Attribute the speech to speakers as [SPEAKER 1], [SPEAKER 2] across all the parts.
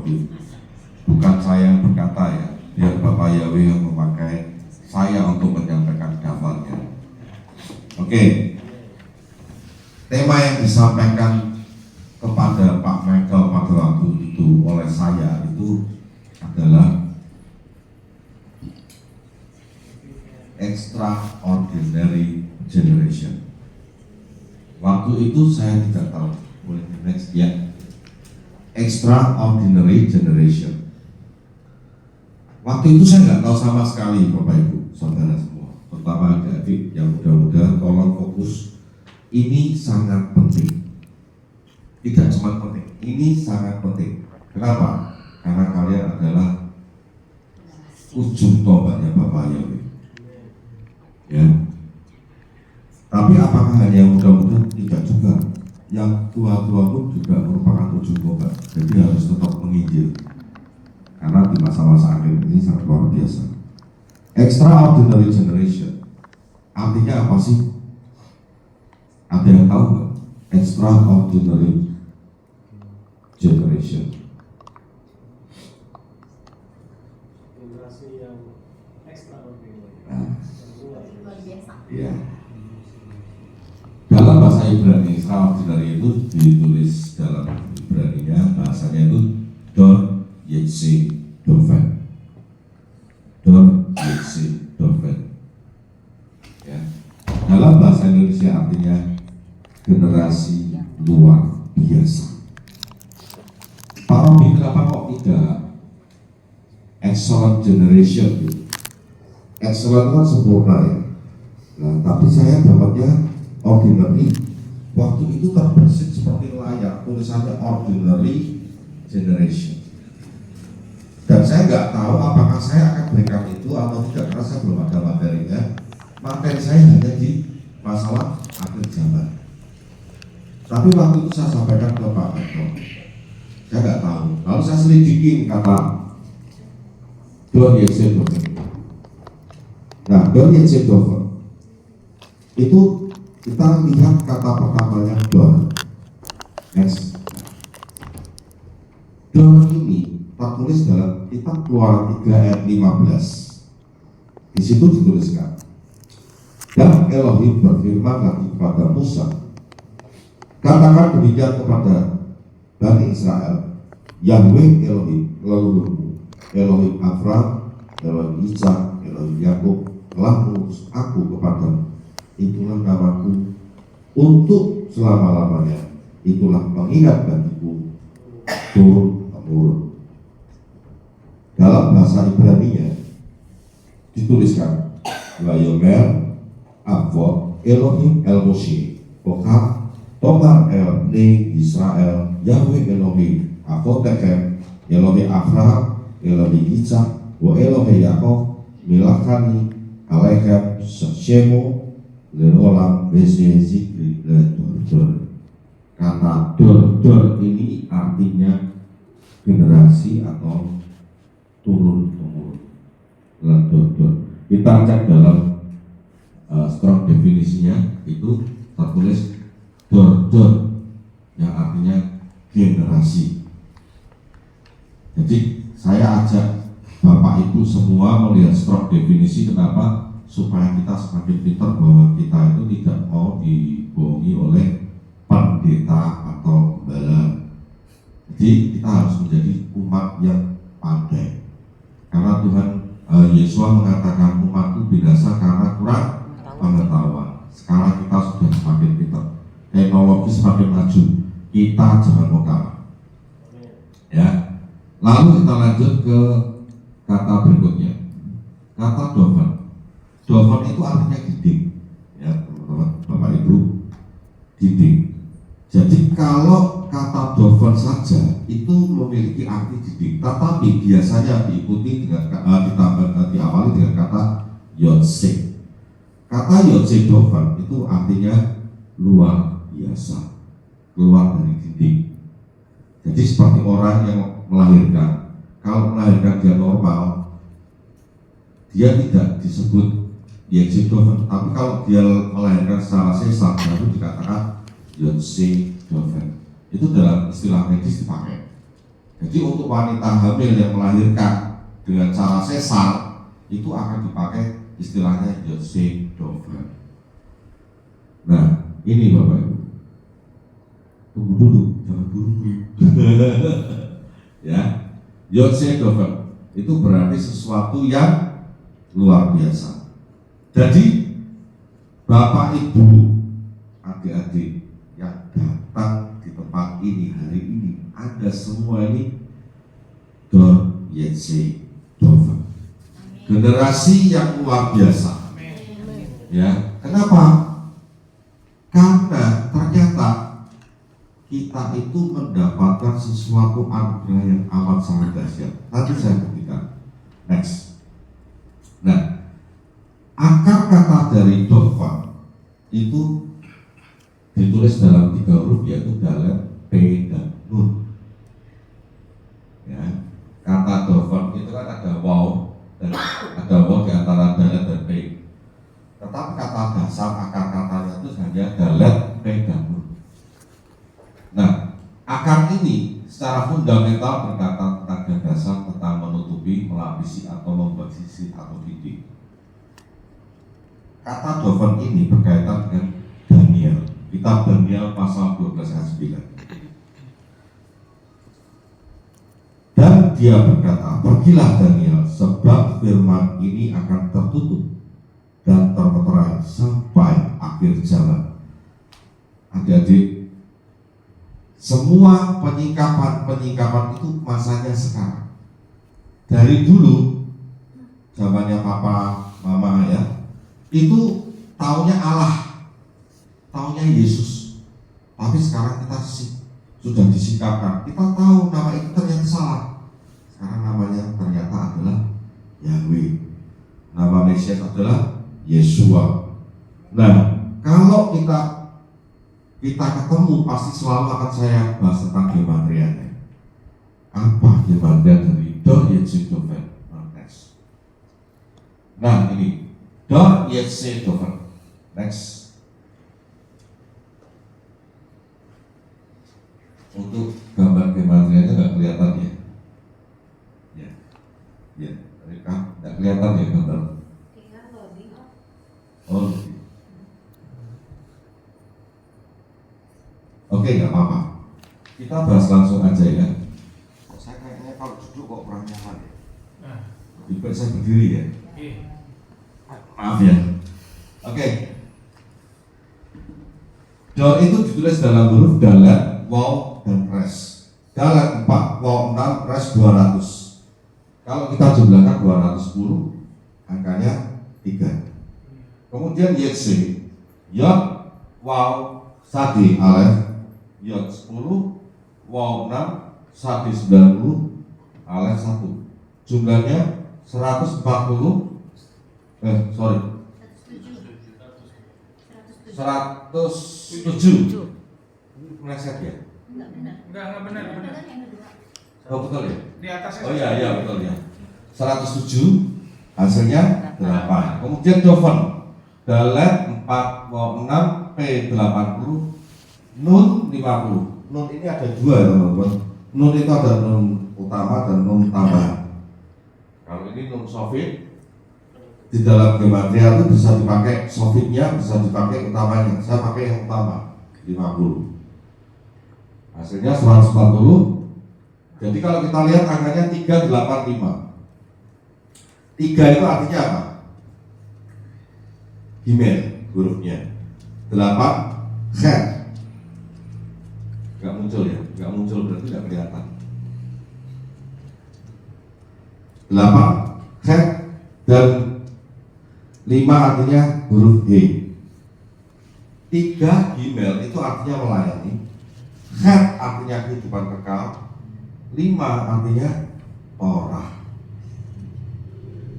[SPEAKER 1] Elohim. Bukan saya yang berkata ya, biar Bapak Yahweh yang memakai saya untuk menyampaikan daftarnya. Oke. Tema yang disampaikan kepada Pak Michael pada waktu itu oleh saya itu adalah extraordinary generation. Waktu itu saya tidak tahu, boleh next ya. Extraordinary generation. Waktu itu saya nggak tahu sama sekali, Bapak Ibu, saudara semua, terutama adik-adik yang muda-muda, tolong fokus. Ini sangat penting. Tidak cuma penting, ini sangat penting. Kenapa? Karena kalian adalah ujung tombaknya Bapak Yahweh. Ya. Tapi apakah hanya yang muda-muda? Tidak juga. Yang tua-tua pun juga merupakan ujung tombak. Jadi harus tetap menginjil. Karena di masa-masa akhir ini sangat luar biasa. Extraordinary generation. Artinya apa sih? Ada yang tahu nggak? Extraordinary generation.
[SPEAKER 2] Generasi yang extraordinary.
[SPEAKER 1] Luar biasa. Iya. Dalam bahasa Ibrani, extraordinary itu ditulis dalam Ibraninya, bahasanya itu Dor Yetsi Doven. Dor Yetsi Doven. Ya. Dalam bahasa Indonesia artinya generasi luar biasa. Pak Robi, kenapa kok tidak excellent generation gitu? Excellent kan sempurna ya. Nah, tapi saya dapatnya ordinary. Waktu itu terbersit seperti layak, tulisannya ordinary generation. Dan saya nggak tahu apakah saya akan berikan itu atau tidak, karena saya belum ada materinya. Materi saya hanya di masalah akhir zaman. Tapi waktu itu saya sampaikan ke Pak Michael. Saya nggak tahu. Lalu saya selidikin kata Don Yetsedover. Nah, Don Yetsedover itu kita lihat kata pertamanya Don. Next. Don ini tertulis dalam kitab Keluaran 3 ayat 15. Di situ dituliskan, dan Elohim berfirman lagi kepada Musa, katakan demikian kepada Bani Israel, Yahweh Elohim leluhurmu, Elohim Abraham, Elohim Ishak, Elohim Yakub telah mengutus aku kepadamu. Itulah namaku untuk selama-lamanya. Itulah pengingat bagiku turun-temurun. Dalam bahasa Ibrani-nya dituliskan Vayomer Avot Elohim El Moshe Pokah Tomar El Ne Israel Yahweh Elohim Avotechem Elohim Abraham Elohim Ishak Wa Elohim Yaakov Milakani Aleichem Shemo Lerolam Bese Zikri Ledor. Kata dor ini artinya generasi atau turun-temurun. Ledor. Kita cek dalam strong definisinya itu tertulis dor yang artinya generasi. Jadi saya ajak Bapak Ibu semua melihat strong definisi. Kenapa? Supaya kita semakin pintar bahwa kita itu tidak mau dibohongi oleh pendeta atau gembala. Jadi kita harus menjadi umat yang pandai. Karena Tuhan Yesus mengatakan umatku binasa karena kurang pengetahuan. Sekarang kita sudah semakin pintar, teknologi semakin maju, kita jangan mau kalah. Ya. Lalu kita lanjut ke kata berikutnya, kata doven. Doven itu artinya dinding, ya teman-teman, Bapak Ibu, dinding. Jadi kalau kata doven saja itu memiliki arti dinding, tetapi biasanya diikuti dengan diawali dengan kata yotsek. Kata yotsek doven itu artinya luar biasa, keluar dari dinding. Jadi seperti orang yang melahirkan, kalau melahirkan dia normal, dia tidak disebut yotsek doven, tapi kalau dia melahirkan secara sesar baru dikatakan yotsek doven. Itu dalam istilah medis dipakai. Jadi untuk wanita hamil yang melahirkan dengan cara sesar itu akan dipakai istilahnya Yotze Dover. Nah, ini Bapak Ibu. Tunggu dulu, jangan buru-buru. Ya, Yotze Dover itu berarti sesuatu yang luar biasa. Jadi Bapak Ibu, adik-adik yang datang di tempat ini hari ini, Anda semua ini Dor Yotze Dover, generasi yang luar biasa. Ya, kenapa? Karena ternyata kita itu mendapatkan sesuatu anugerah yang amat sangat dahsyat. Nanti saya buktikan. Next. Nah, akar kata dari Dover itu ditulis dalam 3 huruf, yaitu dalet, P, dan Nun. Ya, kata Dover itu kan ada waw dan ada waw di antara dalet dan P. Tetapi kata dasar akar katanya itu hanya dalet, P, dan Nun. Nah, akar ini secara fundamental berkata tentang gagasan tentang menutupi, melapisi, atau membuat sisi atau titik. Kata Dover ini berkaitan dengan Daniel. Kitab Daniel pasal 12 ayat 9. Dan dia berkata, pergilah Daniel, sebab firman ini akan tertutup dan termeterai sampai akhir zaman. Adik-adik, semua penyingkapan itu masanya sekarang. Dari dulu, zamannya papa, mama ya, itu taunya Allah, taunya Yesus. Tapi sekarang kita sudah disingkapkan. Kita tahu nama itu ternyata salah. Sekarang namanya ternyata adalah Yahweh. Nama Mesias adalah Yesua. Nah, kalau kita ketemu, pasti selalu akan saya bahas tentang gematria. Apa gematria dari Dor Yotze Dover? Nah, ini Dor Yotze Dover. Next. Untuk gambar gematrianya nggak kelihatan ya? Ya, mereka nggak kelihatan ya gambar. Oh, oke, nggak apa-apa. Kita bahas langsung aja ya. Saya kayaknya kalau duduk kok kurang nyaman ya. Lebih baik saya berdiri ya. Maaf ya. Oke. Dor itu ditulis dalam huruf dalet, waw, dan res. Dalet 4, waw 6, res 200. Kalau kita jumlahkan 210, angkanya 3. Kemudian Yotze, Yod, waw, Sadi, Alef, Yod 10, waw 6, Sadi 90, Alef 1. Jumlahnya 107. Meleset ya?
[SPEAKER 3] Enggak benar.
[SPEAKER 1] Oh betul ya?
[SPEAKER 3] Di atasnya.
[SPEAKER 1] Oh iya betul ya. 107, hasilnya 8. Kemudian Dover, dalet 4, waw 6, P 80, Nun 50. Nun ini ada 2 ya teman-teman. Nun itu ada nun utama dan nun tambahan. Kalau ini nun sofit, di dalam gematria itu bisa dipakai sofitnya, bisa dipakai utamanya. Saya pakai yang utama, 50. Hasilnya 140. Jadi kalau kita lihat angkanya 385. 3 itu artinya apa? Gimel hurufnya. 8 khet. Gak muncul ya? Gak muncul berarti gak kelihatan. 8 khet dan 5 artinya huruf E. 3 gimel itu artinya melayani. Khet artinya kehidupan kekal. 5 artinya Torah.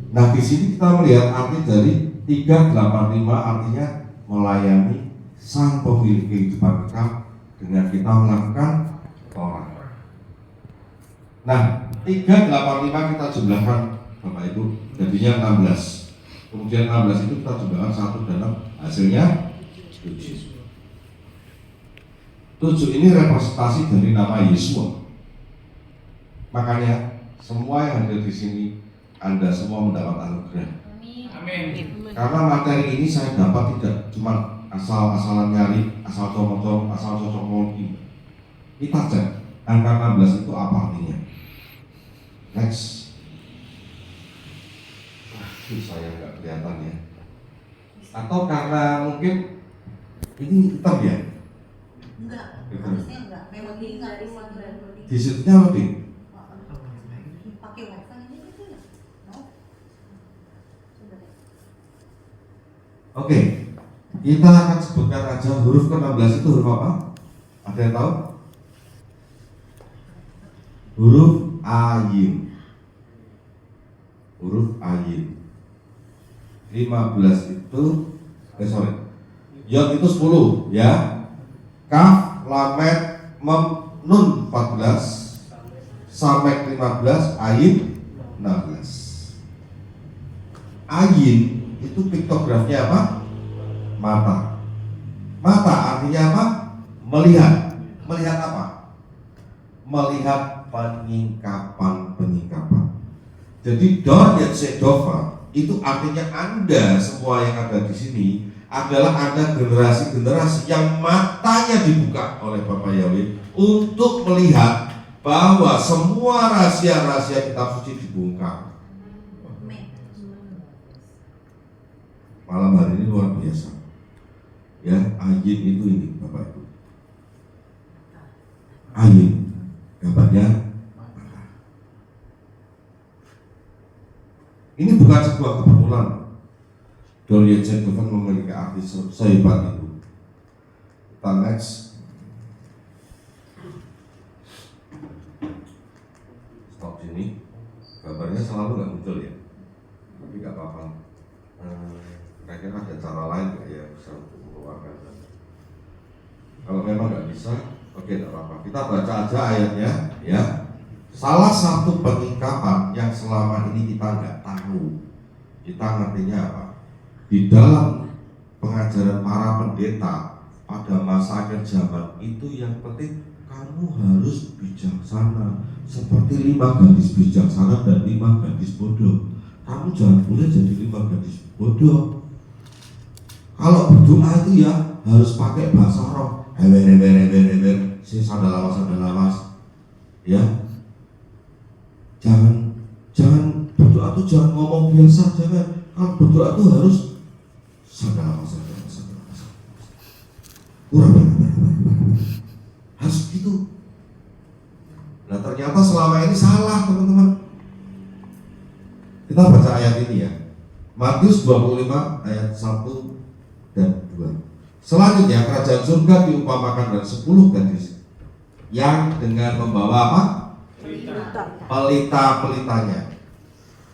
[SPEAKER 1] Nah di sini kita melihat arti dari 385 artinya melayani sang pemilik kehidupan kekal dengan kita melakukan Torah. Nah 385 kita jumlahkan Bapak Ibu jadinya 16. Kemudian 16 itu kita jumlahkan 1 dan 6, hasilnya 7. 7 ini representasi dari nama Yesua. Makanya semua yang hadir di sini, Anda semua mendapat anugerah.
[SPEAKER 3] Amin.
[SPEAKER 1] Karena materi ini saya dapat tidak cuma asal-asalan nyari, asal comot-comot, asal cocok-cocok. Kita cek angka 16 itu apa artinya. Next. Saya nggak kelihatan ya. Atau karena mungkin ini hitam ya?
[SPEAKER 4] Enggak,
[SPEAKER 1] Gitu.
[SPEAKER 4] harusnya enggak. Memang ini enggak di sini.
[SPEAKER 1] Di situnya apa Dik?
[SPEAKER 4] Pakai wifi ini gitu ya? No. Coba deh.
[SPEAKER 1] Oke, kita akan sebutkan aja huruf ke-16 itu huruf apa? Ada yang tahu? Huruf ayin. Huruf ayin. 15 itu Yod itu 10 ya. Kaf, lamet, mem, nun 14, samek 15, ayin 16. Ayin itu piktografinya apa? Mata. Mata artinya apa? Melihat. Melihat apa? Melihat penyingkapan. Jadi dor yetsedova itu artinya Anda semua yang ada di sini adalah Anda generasi-generasi yang matanya dibuka oleh Bapak Yahweh untuk melihat bahwa semua rahasia-rahasia kitab suci dibongkar. Malam hari ini luar biasa. Ya, ayin itu ini Bapak Ibu. Ayin gambarnya. Ini bukan sebuah kebetulan. Dorian Zentoven memiliki arti sehebat itu. Kita next. Stop sini. Gambarnya selalu nggak muncul ya, tapi nggak apa-apa. Kira-kira ada cara lain nggak ya bisa untuk mengeluarkan? Kalau memang nggak bisa, oke nggak apa-apa. Kita baca aja ayatnya ya. Salah satu penyingkapan yang selama ini kita nggak tahu, kita ngertinya apa? Di dalam pengajaran para pendeta pada masa akhir zaman itu yang penting kamu harus bijaksana seperti 5 gadis bijaksana dan 5 gadis bodoh. Kamu jangan boleh jadi 5 gadis bodoh. Kalau berdoa itu ya harus pakai bahasa roh. Hewer, sadalawas, ya. Jangan berdoa tuh jangan ngomong biasa, jangan. Kalau berdoa tuh harus sadalawas. Harus gitu. Nah ternyata selama ini salah teman-teman. Kita baca ayat ini ya. Matius 25 ayat 1 dan 2. Selanjutnya kerajaan surga diumpamakan dengan 10 gadis yang dengan membawa apa? Pelita-pelitanya.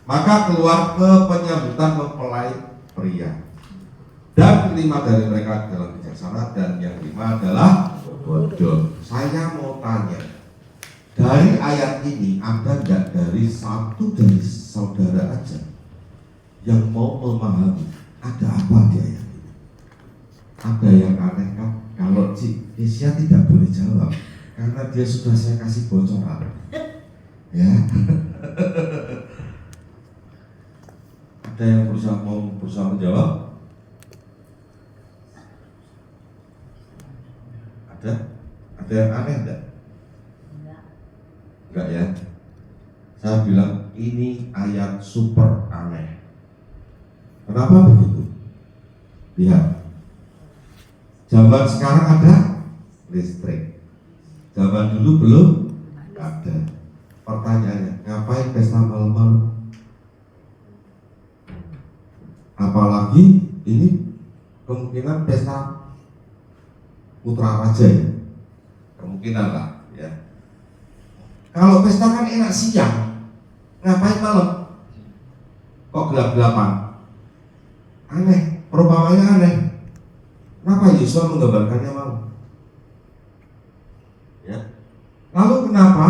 [SPEAKER 1] Maka keluar ke penyambutan mempelai pria. Dan 5 dari mereka adalah bijaksana dan yang 5 adalah bodoh. Saya mau tanya, dari ayat ini ada nggak dari satu dari saudara aja yang mau memahami ada apa di ayat ini? Ada yang aneh kan? Kalau Cik Isya tidak boleh jawab karena dia sudah saya kasih bocoran. Ya. Ada yang berusaha menjawab? Ada yang aneh enggak? Enggak ya. Saya bilang ini ayat super aneh. Kenapa begitu? Lihat. Zaman sekarang ada listrik. Zaman dulu belum ada. Pertanyaannya, ngapain pesta malam-malam? Apalagi ini kemungkinan pesta putra raja ya, kemungkinan lah ya. Kalau pesta kan enak siang, ngapain malam? Kok gelap-gelapan? Aneh, perumpamannya aneh. Kenapa Yesus menggambarkannya malam? Ya. Lalu kenapa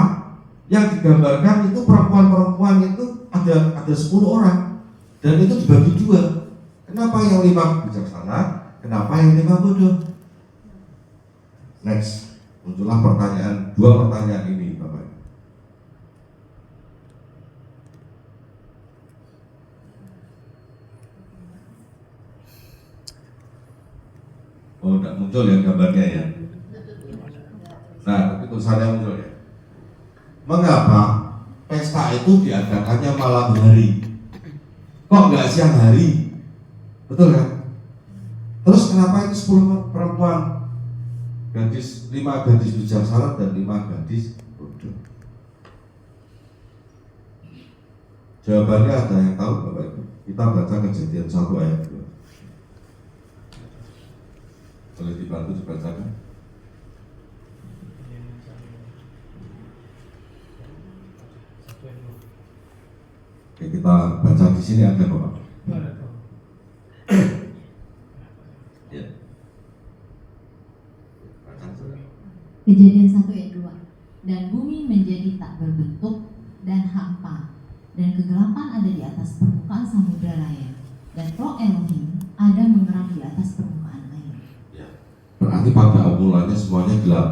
[SPEAKER 1] yang digambarkan itu perempuan-perempuan itu ada 10 orang dan itu dibagi 2. Kenapa yang 5 bijaksana? Kenapa yang 5 bodoh? Next, muncullah pertanyaan, 2 pertanyaan ini Bapak. Oh, tidak muncul ya gambarnya ya. Nah, tapi tulisannya muncul ya. Mengapa pesta itu diadakannya malam hari? Kok nggak siang hari? Betul kan? Terus kenapa itu 10 perempuan, 5 gadis bijaksana dan 5 gadis bodoh? Jawabannya ada yang tahu Bapak Ibu? Kita baca Kejadian 1 ayat 2. Boleh dibantu dibacakan? Oke, kita baca di sini ada Bapak. Ya. Baca saja.
[SPEAKER 3] Kejadian 1 ayat 2. Dan bumi menjadi tak berbentuk dan hampa, dan kegelapan ada di atas permukaan samudra raya, dan roh Elohim ada mengerang di atas permukaan air.
[SPEAKER 1] Ya. Berarti pada mulanya semuanya gelap.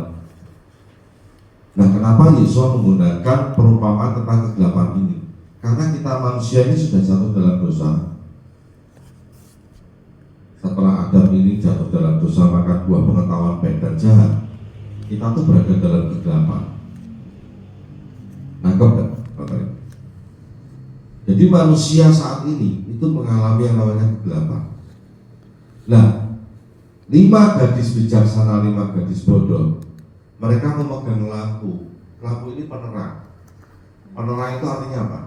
[SPEAKER 1] Nah, kenapa Yesus menggunakan perumpamaan tentang kegelapan ini? Karena kita manusia ini sudah jatuh dalam dosa. Setelah Adam ini jatuh dalam dosa, maka buah pengetahuan baik dan jahat, kita tuh berada dalam kegelapan. Nangkep kan, Bapak Ibu? Jadi manusia saat ini itu mengalami yang namanya kegelapan. Nah, 5 gadis bijaksana, 5 gadis bodoh, mereka memegang lampu. Lampu ini penerang. Penerang itu artinya apa?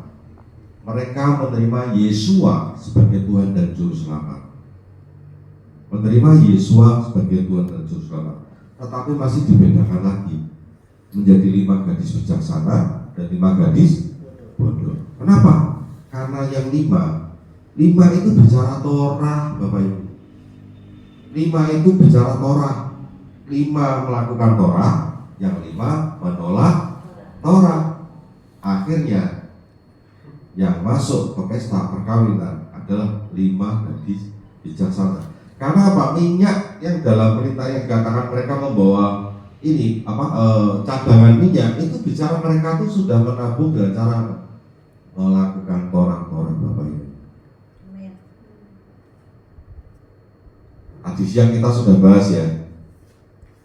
[SPEAKER 1] Mereka menerima Yesua sebagai Tuhan dan Juru Selamat. Menerima Yesua sebagai Tuhan dan Juru Selamat. Tetapi masih dibedakan lagi menjadi 5 gadis bijaksana dan 5 gadis bodoh. Kenapa? Karena yang 5 itu bicara Torah, Bapak Ibu. 5 itu bicara Torah. 5 melakukan Torah, yang 5 menolak Torah. Akhirnya yang masuk ke pesta perkawinan adalah 5 gadis bijaksana. Karena apa? Minyak yang dalam perintah yang dikatakan mereka membawa ini cadangan minyak, itu bicara mereka itu sudah menabung dengan cara melakukan Torah Bapak Ibu. Tadi siang kita sudah bahas ya.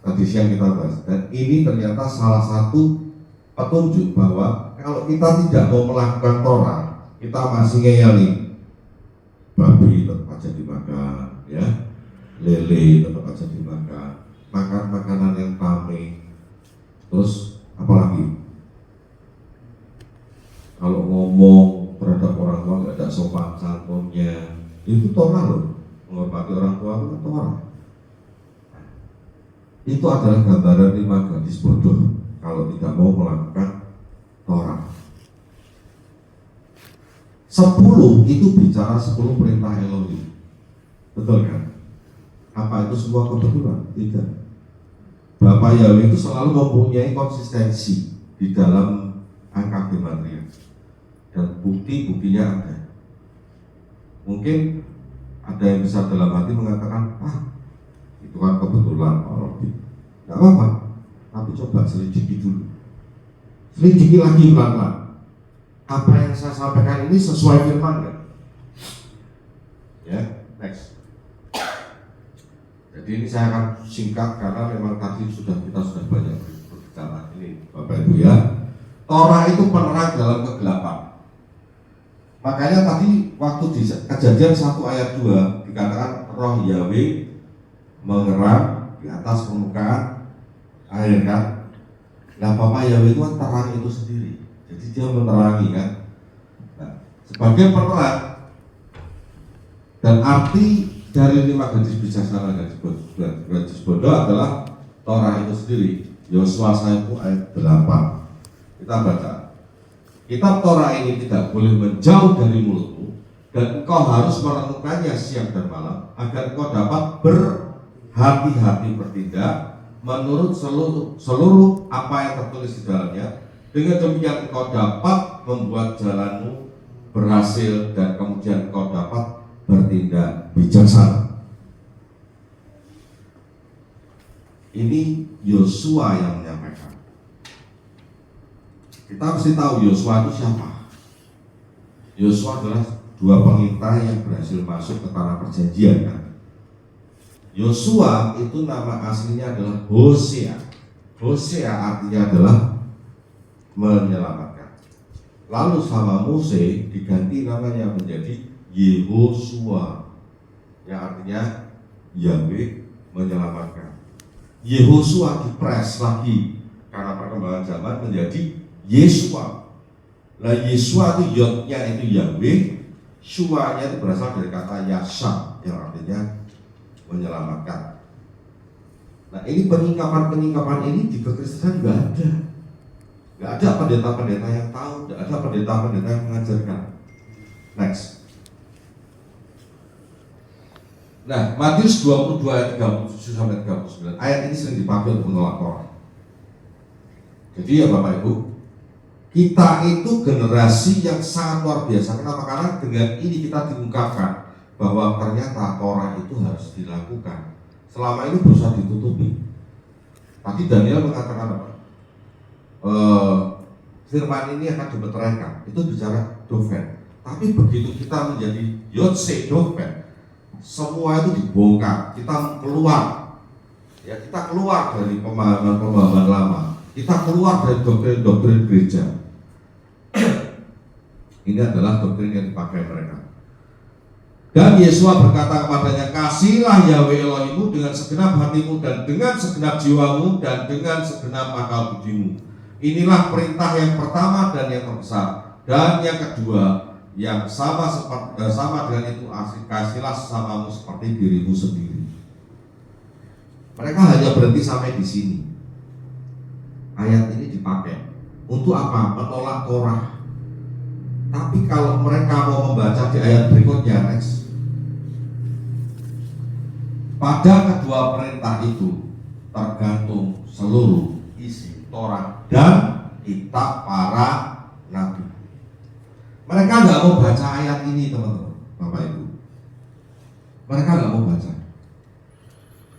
[SPEAKER 1] Dan ini ternyata salah satu petunjuk bahwa kalau kita tidak mau melakukan Torah, kita masih ngeyel nih. Babi tetap aja dimakan, ya. Lele tetap aja dimakan. Makan makanan yang rame. Terus apalagi? Kalau ngomong terhadap orang tua nggak ada sopan santunnya, itu Torah loh. Menghormati orang tua itu Torah. Itu adalah gambaran 5 gadis bodoh kalau tidak mau melakukan Torah. 10 itu bicara 10 perintah Elohim. Betul kan? Apa itu semua kebetulan? Tidak. Bapak Yahweh itu selalu mempunyai konsistensi di dalam angka gematria. Dan bukti-buktinya ada. Mungkin ada yang bisa dalam hati mengatakan, itu kan kebetulan Pak Robi. Gak apa-apa, tapi coba selidiki dulu. Selidiki lagi pelan-pelan. Apa yang saya sampaikan ini sesuai firman kan? Ya, next. Jadi ini saya akan singkat karena memang tadi kita sudah banyak berbicara ini Bapak Ibu ya. Torah itu penerang dalam kegelapan. Makanya tadi waktu di Kejadian 1 ayat 2 dikatakan roh Yahweh mengerang di atas permukaan air kan. Nah, Bapak Yahweh itu kan terang itu sendiri. Jadi dia menerangi kan. Nah, sebagai penerang dan arti dari 5 gadis bijaksana dan gadis bodoh adalah Torah itu sendiri. Yosua 1 ayat 8. Kita baca. Kitab Torah ini tidak boleh menjauh dari mulutmu, dan engkau harus merenungkannya siang dan malam, agar engkau dapat berhati-hati bertindak menurut seluruh apa yang tertulis di dalamnya. Dengan demikian engkau dapat membuat jalanmu berhasil, dan kemudian engkau dapat bertindak bijaksana. Ini Yosua yang menyampaikan. Kita mesti tahu Yosua itu siapa. Yosua adalah 2 pengintai yang berhasil masuk ke tanah perjanjian kan? Yosua itu nama aslinya adalah Hosea. Hosea artinya adalah menyelamatkan. Lalu sama Mose diganti namanya menjadi Yehosua, yang artinya Yahweh menyelamatkan. Yehosua dipres lagi karena perkembangan zaman menjadi Yesua. Lah Yesua itu yodnya itu Yahweh, Shua-nya itu berasal dari kata Yasha yang artinya menyelamatkan. Nah ini penyingkapan ini di kekristenan nggak ada. Nggak ada pendeta-pendeta yang tahu, nggak ada pendeta-pendeta yang mengajarkan. Next. Nah, Matius 22 ayat 37 sampai 39. Ayat ini sering dipakai untuk menolak Torah. Jadi ya Bapak Ibu, kita itu generasi yang sangat luar biasa. Kenapa? Karena dengan ini kita diungkapkan bahwa ternyata Torah itu harus dilakukan. Selama ini berusaha ditutupi. Tadi Daniel mengatakan apa? Firman ini akan dimeteraikan. Itu bicara Doven. Tapi begitu kita menjadi Yotse Doven, semua itu dibongkar. Kita keluar. Ya, kita keluar dari pemahaman-pemahaman lama. Kita keluar dari doktrin-doktrin gereja. Ini adalah doktrin yang dipakai mereka. Dan Yesua berkata kepadanya, kasihlah Yahweh Elohimmu dengan segenap hatimu dan dengan segenap jiwamu dan dengan segenap akal budimu. Inilah perintah yang pertama dan yang terbesar. Dan yang kedua, yang sama dengan itu, kasihlah sesamamu seperti dirimu sendiri. Mereka hanya berhenti sampai di sini. Ayat ini dipakai untuk apa? Menolak Torah. Tapi kalau mereka mau membaca di ayat berikutnya, next. Pada kedua perintah itu tergantung seluruh isi Torah dan kitab para nabi. Mereka nggak mau baca ayat ini, teman-teman, Bapak Ibu. Mereka nggak mau baca.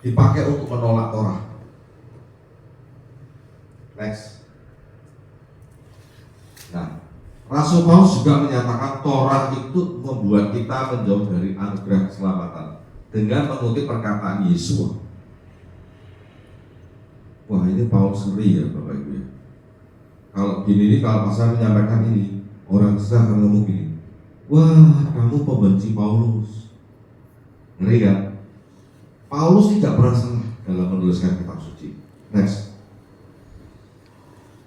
[SPEAKER 1] Dipakai untuk menolak Torah. Next. Nah, Rasul Paulus juga menyatakan Torah itu membuat kita menjauh dari anugerah keselamatan dengan mengutip perkataan Yesua. Wah, ini Paulus ngeri ya Bapak Ibu ya. Kalau gini kalau pasal menyampaikan ini, orang Kristen akan ngomong gini, wah kamu pembenci Paulus. Ngeri kan? Paulus tidak pernah salah dalam menuliskan kitab suci. Next.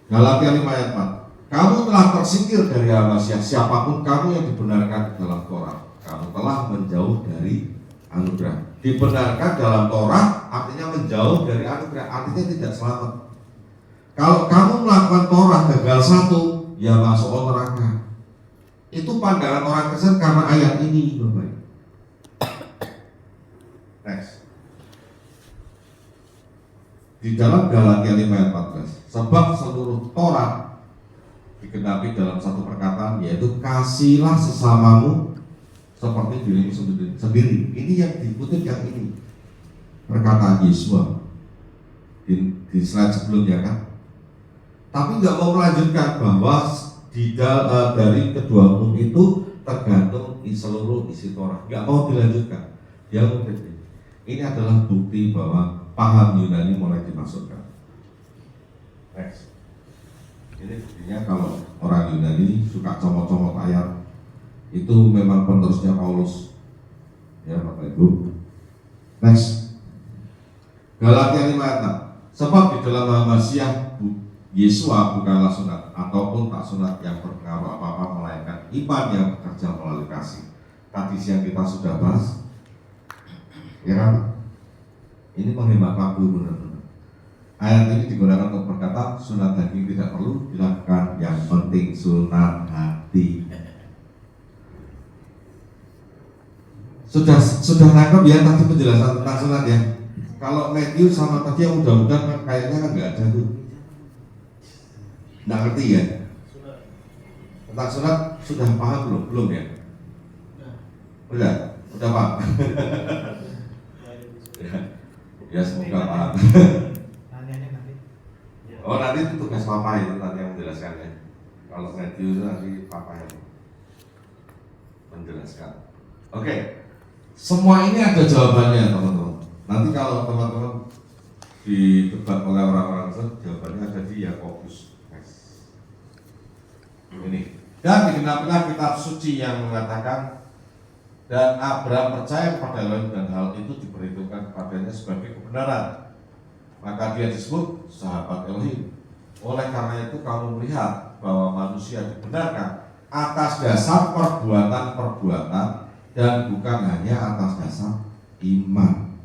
[SPEAKER 1] Galatia 5 ayat 4. Kamu telah tersingkir dari Amasia, siapapun kamu yang dibenarkan dalam Torah, kamu telah menjauh dari anugerah. Dibenarkan dalam Torah artinya menjauh dari anugerah, artinya tidak selamat. Kalau kamu melakukan Torah gagal satu, ya masuk neraka. Itu pandangan orang Kristen karena ayat ini, Bapak. Next. Di dalam Galatia 5 ayat 14, sebab seluruh Torah digenapi dalam satu perkataan, yaitu kasihlah sesamamu seperti dirimu sendiri. Ini yang dikutip yang ini, perkataan Yesua di slide sebelumnya kan. Tapi nggak mau melanjutkan bahwa dari kedua hukum itu tergantung seluruh isi Torah. Nggak mau dilanjutkan. Dia mengkritik. Ini adalah bukti bahwa paham Yunani mulai dimasukkan. Next. Ini buktinya kalau orang Yunani suka comot-comot ayat, itu memang penerusnya Paulus. Ya Bapak Ibu. Next. Galatia 5 ayat 6. Sebab di dalam Masiah Yesua bukanlah sunat ataupun tak sunat yang berpengaruh apa-apa, melainkan iman yang bekerja melalui kasih. Tadi siang kita sudah bahas, ya kan? Ini menghemat waktu benar-benar. Ayat ini digunakan untuk berkata sunat daging tidak perlu dilakukan, yang penting sunat hati. Sudah nangkep ya tadi penjelasan tentang sunat ya. Kalau Matthew sama tadi yang mudah-mudahan kan kayaknya kan nggak ada tuh. Nggak ngerti ya? Tentang sunat sudah paham belum? Belum ya? Udah paham? Ya semoga paham. Oh nanti itu tugas papa itu nanti yang menjelaskannya. Kalau Matthew itu nanti papa yang menjelaskan. Oke. Semua ini ada jawabannya teman-teman. Nanti kalau teman-teman didebat oleh orang-orang tersebut, jawabannya ada di Yakobus. Ini. Dan digenapilah kitab suci yang mengatakan, dan Abraham percaya kepada Elohim dan hal itu diperhitungkan kepadanya sebagai kebenaran. Maka dia disebut sahabat Elohim. Oleh karena itu kamu melihat bahwa manusia dibenarkan atas dasar perbuatan-perbuatan dan bukan hanya atas dasar iman.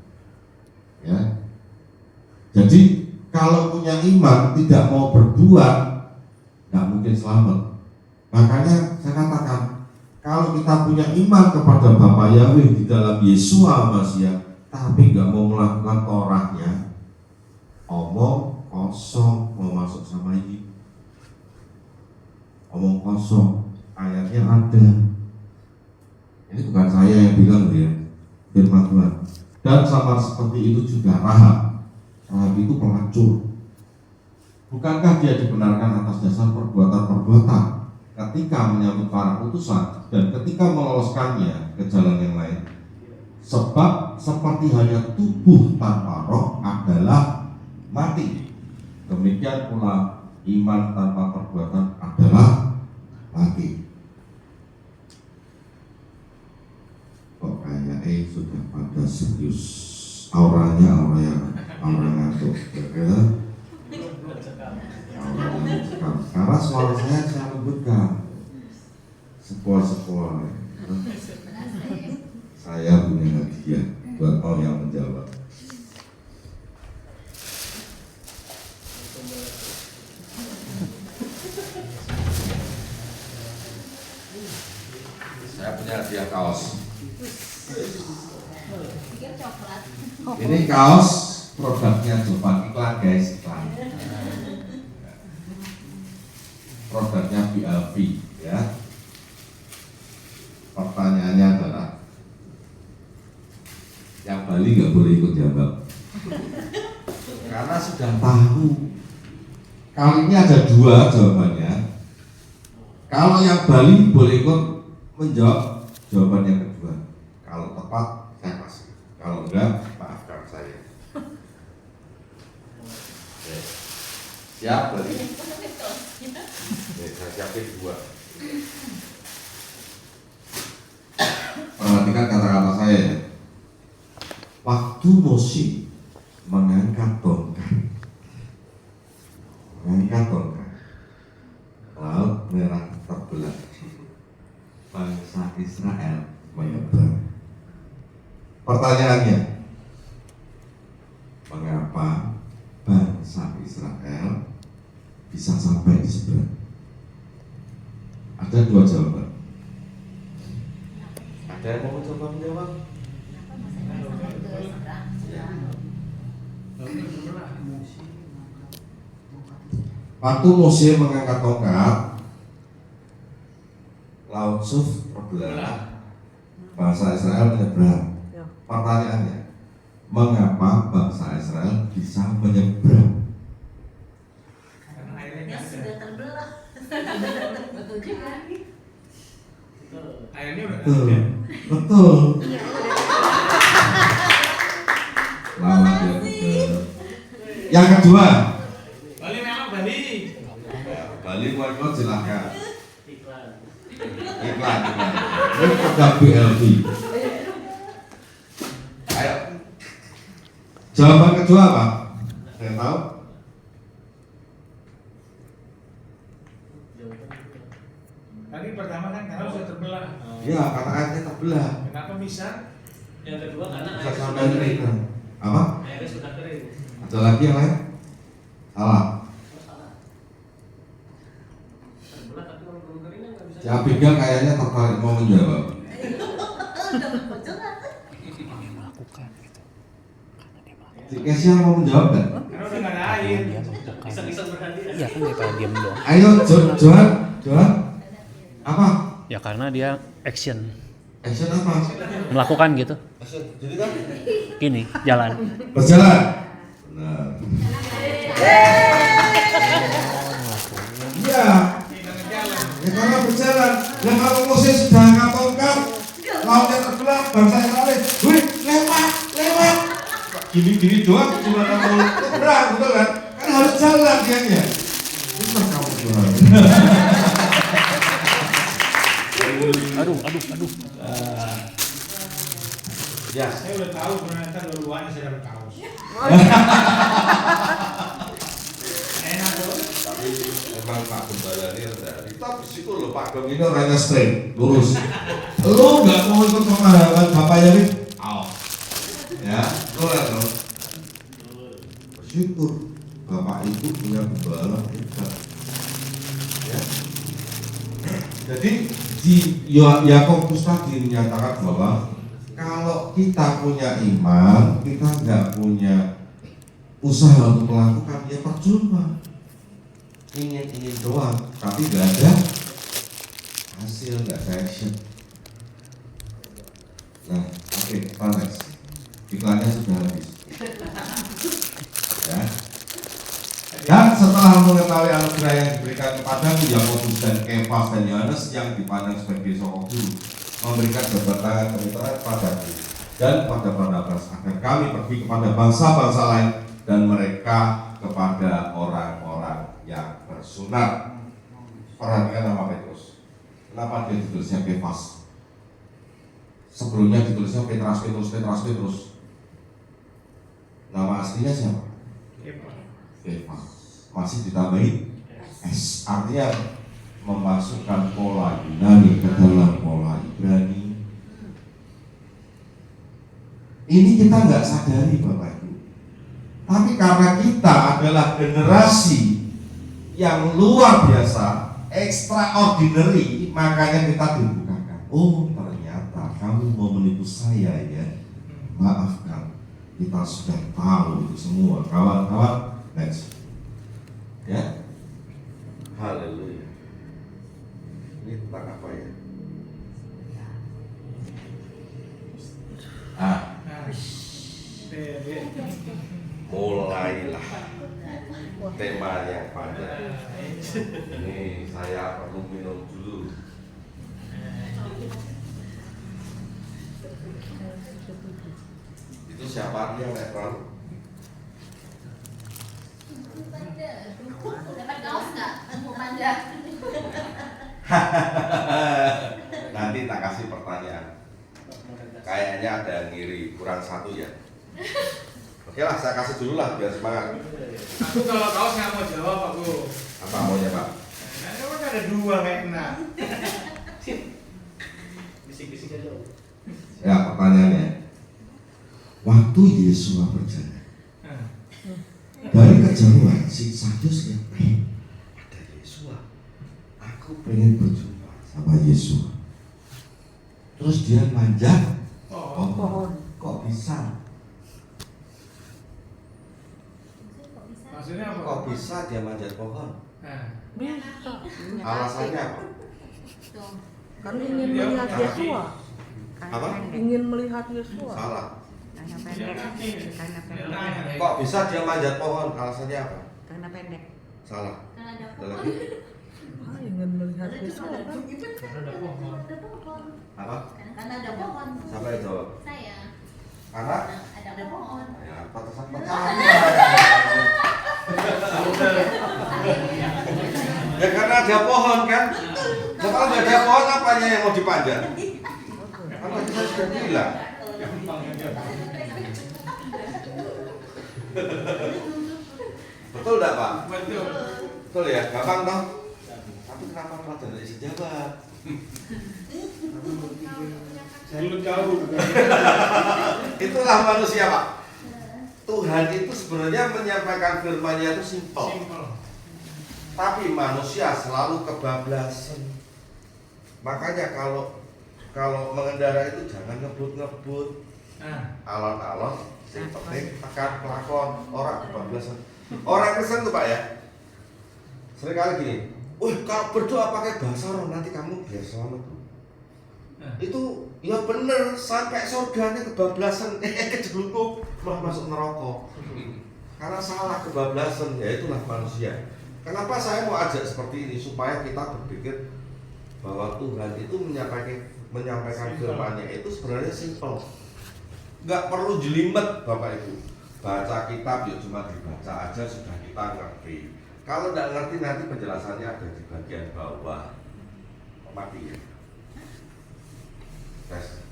[SPEAKER 1] Ya. Jadi kalau punya iman tidak mau berbuat, nggak mungkin selamat. Makanya saya katakan, kalau kita punya iman kepada Bapa Yahweh di dalam Yesua Masya, tapi nggak mau melakukan Torahnya, omong kosong, mau masuk sama ini, omong kosong, ayatnya ada. Ini bukan saya yang bilang ya, firman Tuhan. Dan sama seperti itu juga Rahab. Rahab itu pelacur. Bukankah dia dibenarkan atas dasar perbuatan-perbuatan ketika menyambut para utusan dan ketika meloloskannya ke jalan yang lain? Sebab seperti hanya tubuh tanpa roh adalah mati, demikian pula iman tanpa perbuatan adalah mati. Kok kayaknya sudah pada serius, auranya aura ngantuk, ya? Karena suara saya lembutkan, sepoi-sepoi. Saya punya hadiah buat orang yang menjawab. Saya punya hadiah kaos. Ini kaos produknya Jovan, iklan guys, iklan. Produknya BLV, ya. Pertanyaannya adalah, yang Bali nggak boleh ikut jawab, karena sudah tahu. Kali ini ada dua jawabannya. Kalau yang Bali boleh ikut menjawab jawaban yang kedua. Kalau tepat saya kasih, kalau enggak maafkan saya. Oke. Siap Bali? Saya siapin dua. Perhatikan kata-kata saya ya. Waktu Mose mengangkat tongkat, laut merah terbelah, bangsa Israel menyeberang. Pertanyaannya, mengapa bangsa Israel bisa sampai di seberang? Ada dua jawaban. Ada yang mau coba menjawab? Waktu Mose mengangkat tongkat, laut Suf terbelah, bangsa Israel menyeberang. Pertanyaannya, mengapa bangsa Israel bisa menyeberang?
[SPEAKER 4] Karena airnya sudah terbelah. Betul juga.
[SPEAKER 2] Airnya udah
[SPEAKER 1] Betul. Lawan dia betul. Yang kedua,
[SPEAKER 2] Bali memang Bali.
[SPEAKER 1] Bali mau ikut silahkan.
[SPEAKER 2] Iklan.
[SPEAKER 1] Iklan. Ini produk BLV. Ayo. Jawaban kedua apa? Saya tahu.
[SPEAKER 5] Tadi pertama kan karena sudah terbelah.
[SPEAKER 1] Iya, kata airnya terbelah.
[SPEAKER 5] Kenapa bisa?
[SPEAKER 2] Yang kedua karena
[SPEAKER 1] Bisa
[SPEAKER 2] air
[SPEAKER 1] sampai kering. Apa?
[SPEAKER 2] airnya sudah kering.
[SPEAKER 1] Ada lagi yang lain? Salah.
[SPEAKER 2] Oh, salah. Terbelah tapi kalau belum kering kan nggak bisa.
[SPEAKER 1] Si Abigail kayaknya tertarik mau menjawab. Si Kesia mau menjawab kan?
[SPEAKER 5] Karena udah nggak ada air.
[SPEAKER 2] Iseng-iseng berhadiah.
[SPEAKER 6] Iya kan dia pada diam doang.
[SPEAKER 1] Ayo, Johan. Apa?
[SPEAKER 6] Ya karena dia action,
[SPEAKER 1] Action apa?
[SPEAKER 6] melakukan gitu.
[SPEAKER 1] Action. Jadi kan?
[SPEAKER 6] Gini, jalan.
[SPEAKER 1] Berjalan. Benar. Iya. Ya karena berjalan. Dan kalau Moses sudah angkat tongkat, lautnya terbelah, bangsa Israel, wih, lewat. gini-gini doang cuma tahu kurang, betul kan? Kan harus jalan dianya. Pintar kamu Tuhan.
[SPEAKER 6] Aduh.
[SPEAKER 1] Ya,
[SPEAKER 5] Saya udah tahu ternyata duluan saya dapat kaos. Enak tuh.
[SPEAKER 1] tapi memang Pak Gembala ini kita bersyukur loh Pak Gem ini orangnya straight, lurus. Lo nggak mau ikut pemahaman bapaknya nih? Ya, lo lihat lo. Bersyukur Bapak Ibu punya gembala hebat. Ya. Jadi di Yakobus tadi menyatakan bahwa kalau kita punya iman, kita nggak punya usaha untuk melakukan, ya percuma. Ingin doang, tapi nggak ada hasil, nggak ada action. Nah, oke, next. Iklannya sudah habis. Ya. Dan setelah mengetahui anugerah yang diberikan kepadamu, Yakobus dan Kefas dan Yohanes yang dipandang sebagai sokong guru, memberikan berbagai kemitraan padaku dan pada Barnabas agar kami pergi kepada bangsa-bangsa lain dan mereka kepada orang-orang yang bersunat. Perhatikan nama Petrus. Kenapa dia ditulisnya Kefas? Sebelumnya ditulisnya Petrus. Nama aslinya siapa? Kefas. Masih ditambahin S, artinya memasukkan pola Yunani ke dalam pola Ibrani. Ini kita nggak sadari Bapak Ibu. Tapi karena kita adalah generasi yang luar biasa, extraordinary, makanya kita dibukakan. Oh ternyata kamu mau menipu saya ya. Maafkan, kita sudah tahu itu semua. Kawan-kawan, next. Ya, haleluya. Ini tentang apa ya? Mulailah tema yang panjang. Ini saya perlu minum dulu. Itu siapa yang netral?
[SPEAKER 3] Dapat kaos nggak? Mau manja.
[SPEAKER 1] Nanti tak kasih pertanyaan. Kayaknya ada yang ngiri, kurang satu ya. Oke lah, saya kasih dulu lah biar semangat.
[SPEAKER 5] Aku kalau kaos nggak mau jawab aku.
[SPEAKER 1] Apa maunya Pak?
[SPEAKER 5] Nah, kan ada dua kayak enak.
[SPEAKER 2] Bisik-bisik aja.
[SPEAKER 1] Ya pertanyaannya, waktu Yesus berjalan dari kejauhan si Sakyus lihat, ada Yesus, aku pengen berjumpa sama Yesus. Terus dia manjat pohon. Kok bisa?
[SPEAKER 5] Maksudnya apa?
[SPEAKER 1] Kok bisa dia manjat pohon?
[SPEAKER 7] Bisa.
[SPEAKER 1] Alasannya apa?
[SPEAKER 7] Kan ingin melihat Yesua.
[SPEAKER 1] Apa?
[SPEAKER 7] Ingin melihat Yesua.
[SPEAKER 1] Salah.
[SPEAKER 7] Karena pendek. Karena pendek.
[SPEAKER 1] Kok bisa dia manjat pohon? Alasannya apa?
[SPEAKER 7] Karena pendek.
[SPEAKER 1] Salah.
[SPEAKER 3] Karena ada
[SPEAKER 1] Ada lagi?
[SPEAKER 7] Ingin melihat Yesua kan?
[SPEAKER 1] Apa?
[SPEAKER 3] Karena ada pohon.
[SPEAKER 1] Siapa yang jawab?
[SPEAKER 3] Saya.
[SPEAKER 1] Karena?
[SPEAKER 3] Ada pohon.
[SPEAKER 1] Ya, pantesan percaya. Ya karena ada pohon kan? Ya, kalau nggak ada pohon apanya yang mau dipanjat? Kan tadi saya sudah bilang. Betul enggak Pak?
[SPEAKER 5] Betul.
[SPEAKER 1] Betul ya, gampang toh? Tapi kenapa malah tidak isi jawab?
[SPEAKER 5] Saya lu jauh.
[SPEAKER 1] Itulah manusia Pak. Tuhan itu sebenarnya menyampaikan firman-Nya itu simpel.
[SPEAKER 5] Simple.
[SPEAKER 1] Tapi manusia selalu kebablasan. Makanya kalau mengendara itu jangan ngebut-ngebut. Alon-alon, sing penting tekan pelakon, orang kebablasan. Orang Kristen tuh Pak ya. Seringkali gini, kalau berdoa pakai bahasa roh nanti kamu biar selamat. Itu ya bener, sampai surganya kebablasan, kejeluntup malah masuk neraka. Karena salah kebablasan, ya itulah manusia. Kenapa saya mau ajak seperti ini supaya kita berpikir bahwa Tuhan itu menyampaikan firman-Nya itu sebenarnya simpel. Nggak perlu jelimet Bapak Ibu. baca kitab ya cuma dibaca aja sudah kita ngerti. Kalau tidak ngerti nanti penjelasannya ada di bagian bawah. Mati ya. Tes.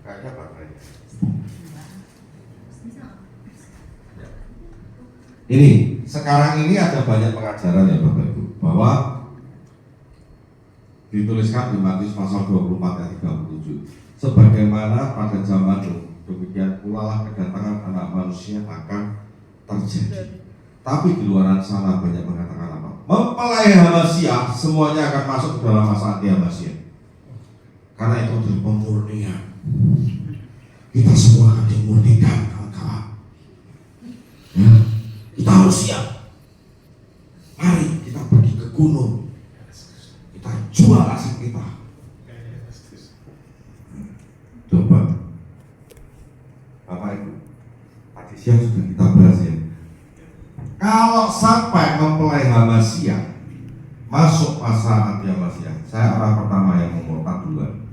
[SPEAKER 1] Kayaknya baterainya. Ya. Ini sekarang ini ada banyak pengajaran ya Bapak Ibu bahwa dituliskan di Matius pasal 24 ayat 37. Sebagaimana pada zaman demikian pula lah kedatangan Anak Manusia akan terjadi. Tapi di luar sana banyak mengatakan apa? Mempelai Hamasia semuanya akan masuk ke dalam masa anti Hamasia. Karena itu adalah pemurnian. Kita semua akan dimurnikan kawan-kawan. Ya, kita harus siap. Mari kita pergi ke gunung. Kita jual aset kita. Coba, Bapak Ibu, tadi siang sudah kita bahas ya. Kalau sampai mempelai Hamasia masuk masa anti Hamasia, saya orang pertama yang murtad duluan.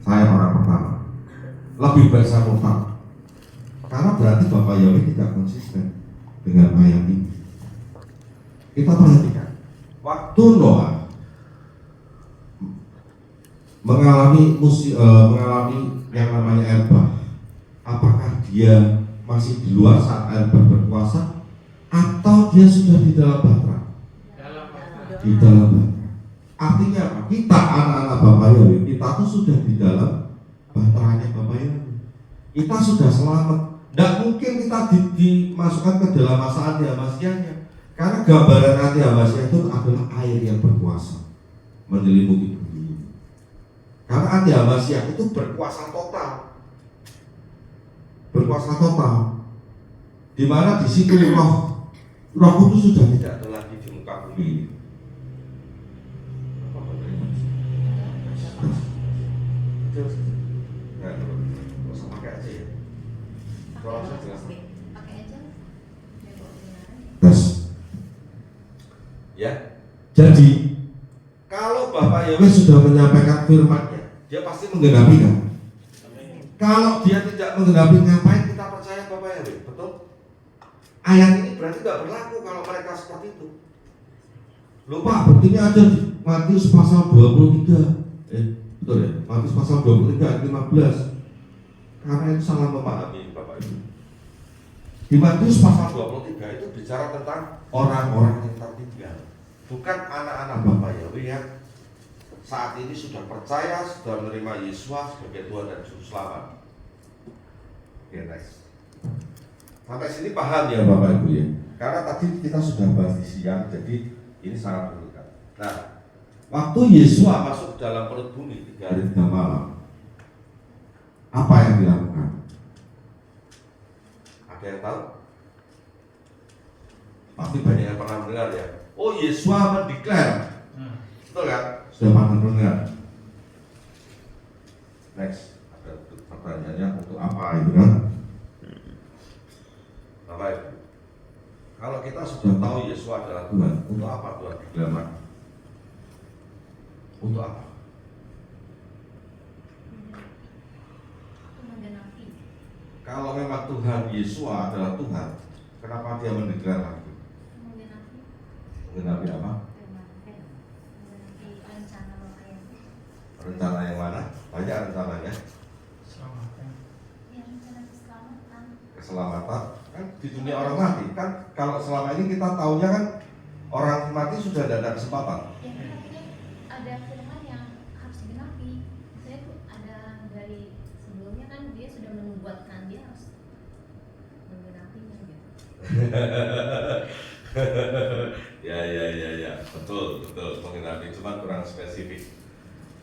[SPEAKER 1] Saya orang pertama. Lebih baik saya murtad. Karena berarti Bapak Yahweh tidak konsisten dengan ayat ini. Kita perhatikan, waktu Noah mengalami yang namanya air bah, apakah dia masih di luar saat air bah berkuasa atau dia sudah di dalam bahtera? Di dalam bahtera. Artinya apa? Kita anak-anak Bapak Yahweh, kita tuh sudah di dalam bahteranya Bapak Yahweh. Kita sudah selamat. Tidak mungkin kita dimasukkan ke dalam masa anti Hamasianya. Karena gambaran anti Hamasia itu adalah air yang berkuasa menyelimuti bumi. Karena anti Hamasia itu berkuasa total. Berkuasa total. Di mana di situ roh itu sudah tidak ada lagi di muka bumi ini. Nggak usah pakai aja ya. Kalau saya jelas.
[SPEAKER 3] Pakai aja.
[SPEAKER 1] Tes. Ya. Jadi kalau Bapak Yahweh sudah menyampaikan firman-Nya, dia pasti menggenapi kan? Kalau dia tidak menggenapi, ngapain kita percaya Bapak Yahweh? Betul? Ayat ini berarti tidak berlaku kalau mereka seperti itu. Lupa, buktinya ada di Matius pasal 23. Betul ya? Matius pasal 23 ayat 15. Karena itu salah memahami Bapak Ibu. Di Matius pasal 23 itu bicara tentang orang-orang yang tertinggal, bukan anak-anak Bapak Yahweh yang saat ini sudah percaya, sudah menerima Yesus sebagai Tuhan dan Juru Selamat. Oke, next. Sampai sini paham ya Bapak Ibu ya? Karena tadi kita sudah bahas di siang, jadi ini sangat mendekat. Nah, waktu Yesus masuk dalam perut bumi 3 hari 3 malam, apa yang dilakukan? Ada yang tahu? Pasti banyak yang pernah mendengar ya. Oh, Yesus mendeklar. Betul kan? Sudah pernah mendengar. Next, ada pertanyaannya untuk apa itu kan? Bapak Ibu, kalau kita sudah tahu Yesus adalah Tuhan, untuk apa Tuhan diklamar? Untuk apa? Kalau memang Tuhan Yesus adalah Tuhan, kenapa dia mendeklar lagi? Menggenapi apa? Rencana yang mana? Banyak rencananya. Keselamatan kan di dunia orang mati kan. Kalau selama ini kita tahunya kan orang mati sudah tidak ada kesempatan.
[SPEAKER 3] Ya, ada firman yang harus digenapi. Saya tuh ada dari sebelumnya kan dia sudah membuatkan, dia harus menggenapinya gitu.
[SPEAKER 1] Ya, betul menggenapi, cuma kurang spesifik.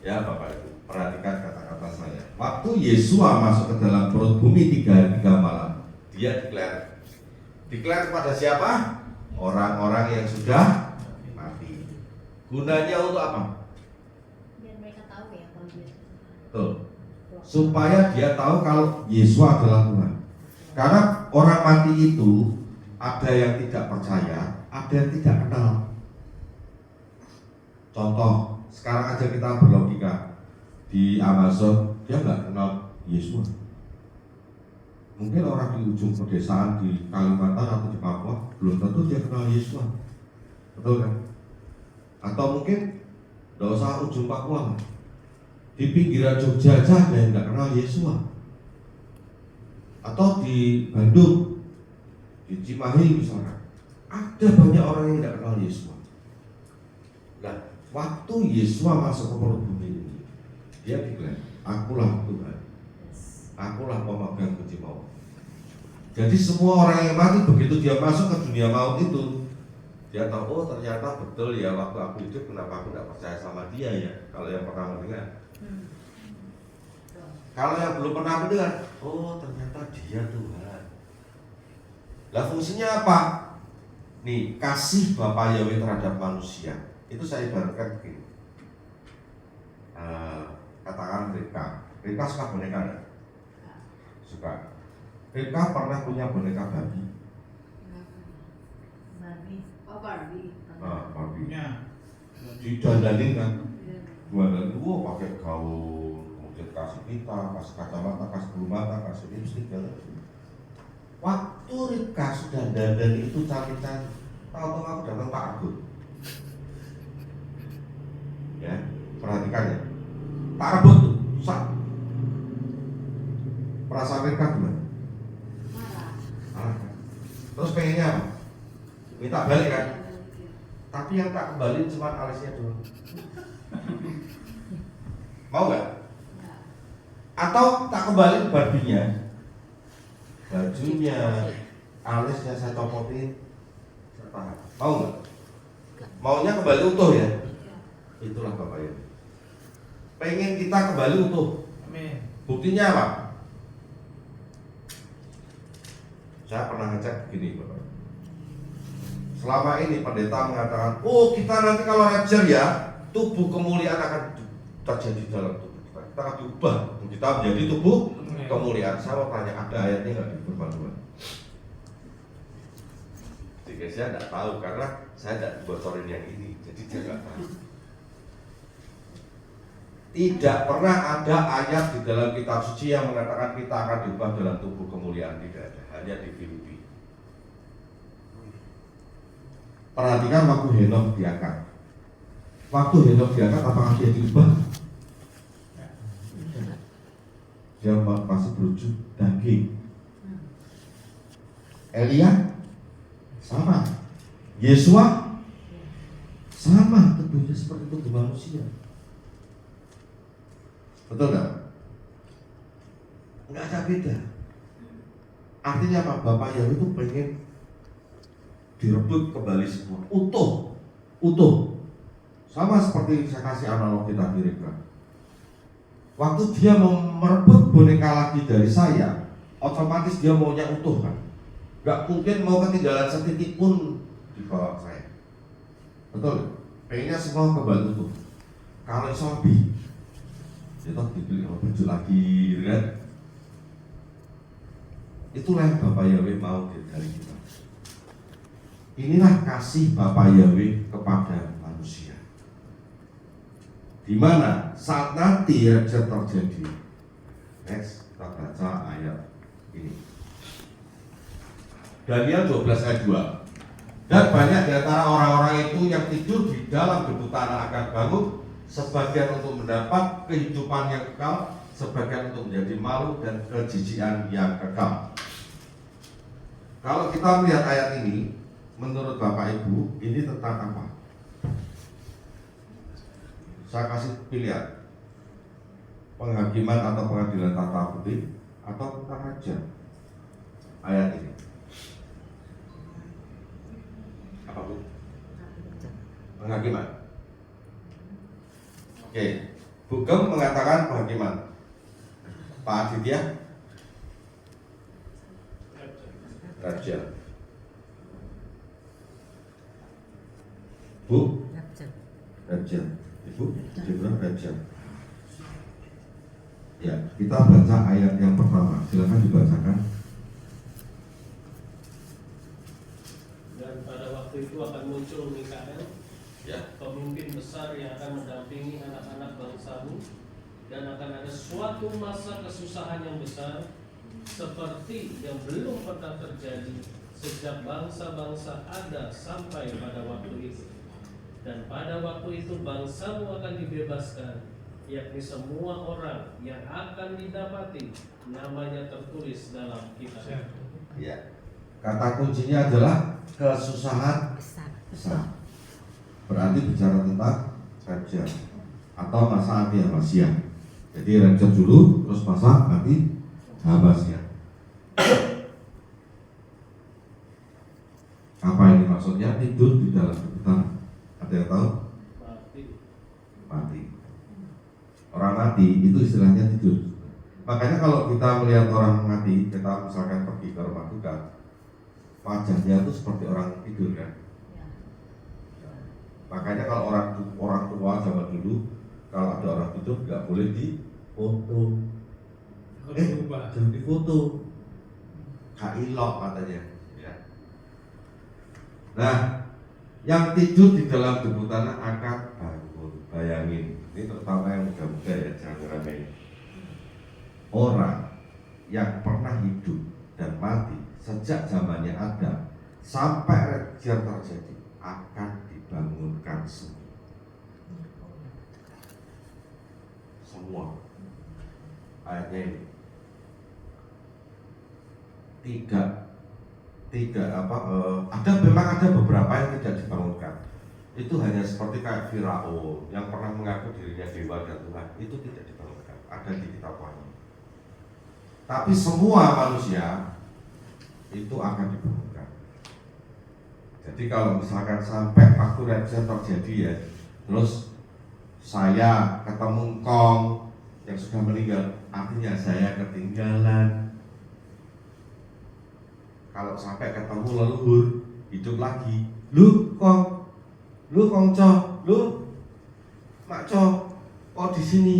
[SPEAKER 1] Ya Bapak Ibu, perhatikan kata-kata saya. Waktu Yesus masuk ke dalam perut bumi 3 hari 3 malam, dia deklar kepada siapa? Orang-orang yang sudah mati. Gunanya untuk apa?
[SPEAKER 3] Biar mereka tahu ya kalau dia.
[SPEAKER 1] Betul. Supaya dia tahu kalau Yesus adalah Tuhan. Karena orang mati itu ada yang tidak percaya, ada yang tidak kenal. Contoh, sekarang aja kita berlogika di Amazon, dia nggak kenal Yesus. Mungkin orang di ujung pedesaan di Kalimantan atau di Papua belum tentu dia kenal Yesus, betul kan? Atau mungkin nggak usah ujung Papua, di pinggiran Jogja aja ada yang nggak kenal Yesus. Atau di Bandung, di Cimahi misalnya, ada banyak orang yang tidak kenal Yesus. Nah, waktu Yesus masuk ke perut bumi ini, dia bilang, akulah Tuhan, akulah pemegang kunci maut. Jadi semua orang yang mati begitu dia masuk ke dunia maut itu, dia tahu, oh ternyata betul ya waktu aku hidup kenapa aku tidak percaya sama dia ya. Kalau yang pernah mendengar, kalau yang belum pernah mendengar, oh ternyata dia Tuhan. Lah fungsinya apa? Nih, kasih Bapa Yahweh terhadap manusia. Itu saya ibaratkan begini. Katakan Rika suka boneka enggak? Suka. Rika pernah punya boneka babi.
[SPEAKER 4] Barbie.
[SPEAKER 1] Babi.
[SPEAKER 5] Ya.
[SPEAKER 1] Didandanin kan? Dandanin, pakai gaun, kemudian kasih pita, kasih kacamata, kasih bulu mata, kasih lipstik, dan waktu Rika sudah dandan itu cantik-cantik, tahu-tahu aku datang Pak Argun. Ya, perhatikan ya. Tak rebut tuh, sak. Perasaan Rika gimana? Marah kan? Terus pengennya apa? Minta balik kan? Tapi yang tak kembali cuma alisnya doang. Mau nggak? Atau tak kembali babinya, bajunya, alisnya saya copotin, saya tahan. Mau nggak? Maunya kembali utuh ya? Itulah Bapak ya. Pengen kita kembali utuh.
[SPEAKER 5] Amin.
[SPEAKER 1] Buktinya apa? Saya pernah ngecek begini Bapak. Selama ini pendeta mengatakan, oh kita nanti kalau rapture ya, tubuh kemuliaan akan terjadi dalam tubuh kita. Kita akan diubah, kita menjadi tubuh kemuliaan. Saya mau tanya, ada ayatnya nggak di firman Tuhan? Jadi saya nggak tahu karena saya tidak bocorin yang ini, jadi dia nggak tahu. Tidak pernah ada ayat di dalam kitab suci yang mengatakan kita akan diubah dalam tubuh kemuliaan, tidak ada, hanya di Filipi. Perhatikan waktu Henokh diangkat. Waktu Henokh diangkat, apakah dia diubah? Dia masih berwujud daging. Elia sama. Yesua sama, tubuhnya seperti tubuh manusia. Betul nggak? Nggak ada beda. Artinya apa? Bapak Yahweh itu pengen direbut kembali semua, utuh, sama seperti saya kasih analogi tadi Rika. Waktu dia mau merebut boneka lagi dari saya, otomatis dia maunya utuh kan, nggak mungkin mau ketinggalan setitik pun di bawah saya, betul? Pengennya semua kembali utuh. Kalau sobi, itu dibeli baju lagi, gitu kan? Itulah yang Bapak Yahweh mau dari kita. Inilah kasih Bapa Yahweh kepada manusia. Di mana saat nanti rapture terjadi. Next, kita baca ayat ini. Daniel 12 ayat 2. Dan banyak di antara orang-orang itu yang tidur di dalam debu tanah akan bangun, sebagian untuk mendapat kehidupan yang kekal, sebagian untuk menjadi malu dan kejijikan yang kekal. Kalau kita melihat ayat ini, menurut Bapak Ibu, ini tentang apa? Saya kasih pilihan, penghakiman atau pengadilan tata putih, atau tentang raja. Ayat ini apa Bu? Penghakiman. Oke, Bugem mengatakan penghakiman. Pak Aditya? Raja. Bu? Raja. Ibu? Jebra Raja. Ya, kita baca ayat yang pertama. Silakan dibacakan.
[SPEAKER 2] Dan pada waktu itu akan muncul Mikael,
[SPEAKER 1] Ya.
[SPEAKER 2] pemimpin besar yang akan mendampingi anak-anak bangsamu, dan akan ada suatu masa kesusahan yang besar, seperti yang belum pernah terjadi sejak bangsa-bangsa ada sampai pada waktu itu. Dan pada waktu itu bangsamu akan dibebaskan, yakni semua orang yang akan didapati namanya tertulis dalam kitab.
[SPEAKER 1] Ya. Kata kuncinya adalah kesusahan
[SPEAKER 7] Besar.
[SPEAKER 1] besar. Berarti bicara tentang rapture atau masa anti Habasyah. Jadi rapture dulu, terus masa anti Habasyah. Apa ini maksudnya? Tidur di dalam kebutaan. Ada yang tahu? Mati. Orang mati itu istilahnya tidur. Makanya kalau kita melihat orang mati, kita misalkan pergi ke rumah duka, wajahnya itu seperti orang tidur kan. Makanya kalau orang tua zaman dulu, kalau ada orang tidur nggak boleh difoto. Jangan difoto. Kailok katanya. Ya. Nah, yang tidur di dalam debutan akan bangun. Bayangin, ini terutama yang muda-muda ya, jangan remeh. Orang yang pernah hidup dan mati sejak zamannya ada sampai rapture terjadi akan dibangunkan semua. Ayatnya ini memang ada beberapa yang tidak dibangunkan. Itu hanya seperti kayak Firaun yang pernah mengaku dirinya dewa dan Tuhan, itu tidak dibangunkan. Ada di kitab Wahyu. Tapi semua manusia itu akan dibangunkan. Jadi kalau misalkan sampai waktu rapture terjadi ya, terus saya ketemu engkong yang sudah meninggal, artinya saya ketinggalan. Kalau sampai ketemu leluhur hidup lagi, lu kongco, lu makco, kok di sini?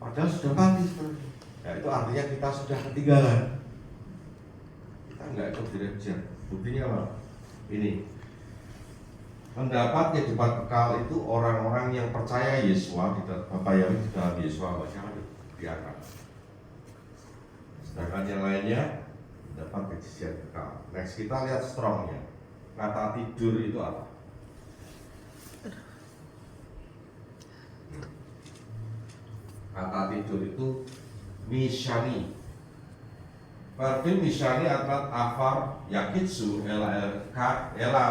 [SPEAKER 1] Padahal sudah mati sebenarnya. Ya itu artinya kita sudah ketinggalan. Kita nggak ikut di rapture. Buktinya apa? Ini mendapat kehidupan kekal itu orang-orang yang percaya Yesua di Bapak Yahweh di dalam Yesua diangkat. Sedangkan yang lainnya mendapat kejijian kekal. Next kita lihat strongnya. Kata tidur itu apa? Kata tidur itu mishani. Berarti mishani adalah afar yakitsu ela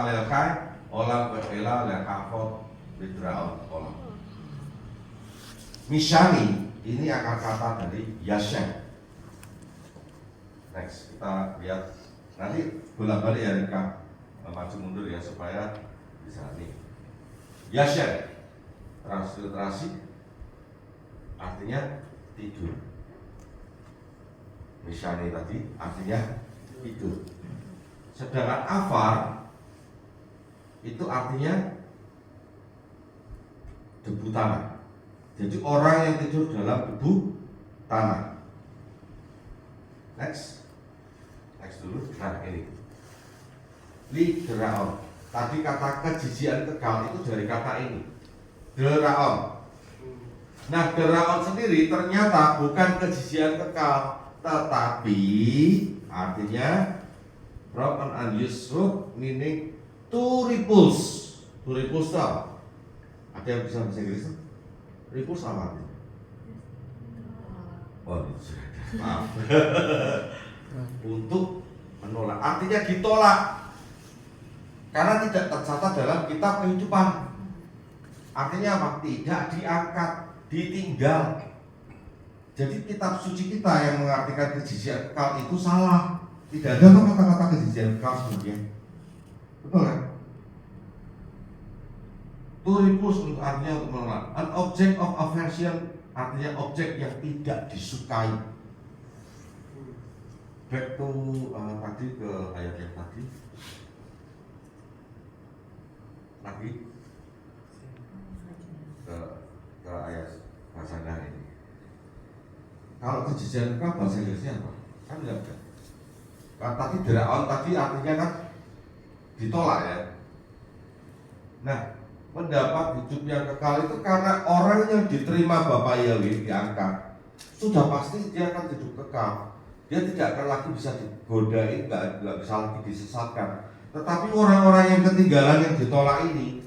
[SPEAKER 1] lelkai olam ela lekafot bidraon olam. Mishani ini akar kata dari yashem. Next kita lihat nanti bolak-balik ya Rika, maju mundur ya supaya bisa nih. Yashem transliterasi artinya tidur. Misalnya tadi artinya tidur. Sedangkan afar itu artinya debu tanah. Jadi orang yang tidur dalam debu tanah. Next dulu. Nah ini lideraon. Tadi kata kejijian kekal itu dari kata ini deraon. Nah deraon sendiri ternyata bukan kejijian kekal, tetapi artinya from an unused root meaning to repulse. To repulse apa? Ada yang bisa bahasa Inggris? Repulse apa artinya? Oh, maaf. Untuk menolak, artinya ditolak karena tidak tercatat dalam kitab kehidupan. Artinya apa? Tidak diangkat, ditinggal. Jadi kitab suci kita yang mengartikan kejijian kekal itu salah. Tidak ada kata-kata kejijian kekal sebenarnya. Betul kan? To repulse artinya untuk menolak. An object of aversion artinya objek yang tidak disukai. Back to tadi ke ayat yang tadi. Lagi ke ayat bahasa ini. Kalau kejijian kekal bahasa Inggrisnya apa? Kan enggak ada. Tadi deraon tadi artinya kan ditolak ya. Nah, mendapat hidup yang kekal itu karena orang yang diterima Bapak Yahweh diangkat, sudah pasti dia akan hidup kekal. dia tidak akan lagi bisa digodain, nggak bisa lagi disesatkan. Tetapi orang-orang yang ketinggalan, yang ditolak ini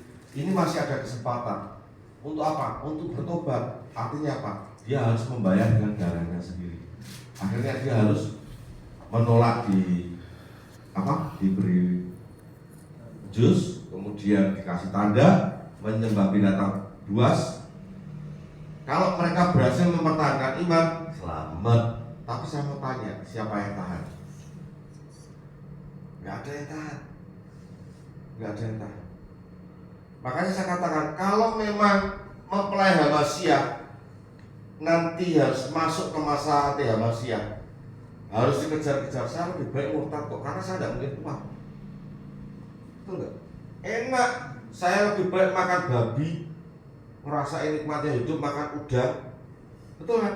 [SPEAKER 1] masih ada kesempatan. Untuk apa? Untuk bertobat. Artinya apa? Dia harus membayar dengan darahnya sendiri. Akhirnya dia harus menolak diberi jus, kemudian dikasih tanda, menyembah binatang buas. Kalau mereka berhasil mempertahankan iman, selamat. Tapi saya mau tanya, siapa yang tahan? Nggak ada yang tahan. Nggak ada yang tahan. Makanya saya katakan, kalau memang mempelai Hamasiyah nanti harus masuk ke masa anti Hamasiyah, harus dikejar-kejar, saya lebih baik murtad kok, karena saya tidak mungkin kuat. Betul nggak? Enak, saya lebih baik makan babi, ngerasain nikmatnya hidup, makan udang. Betul kan?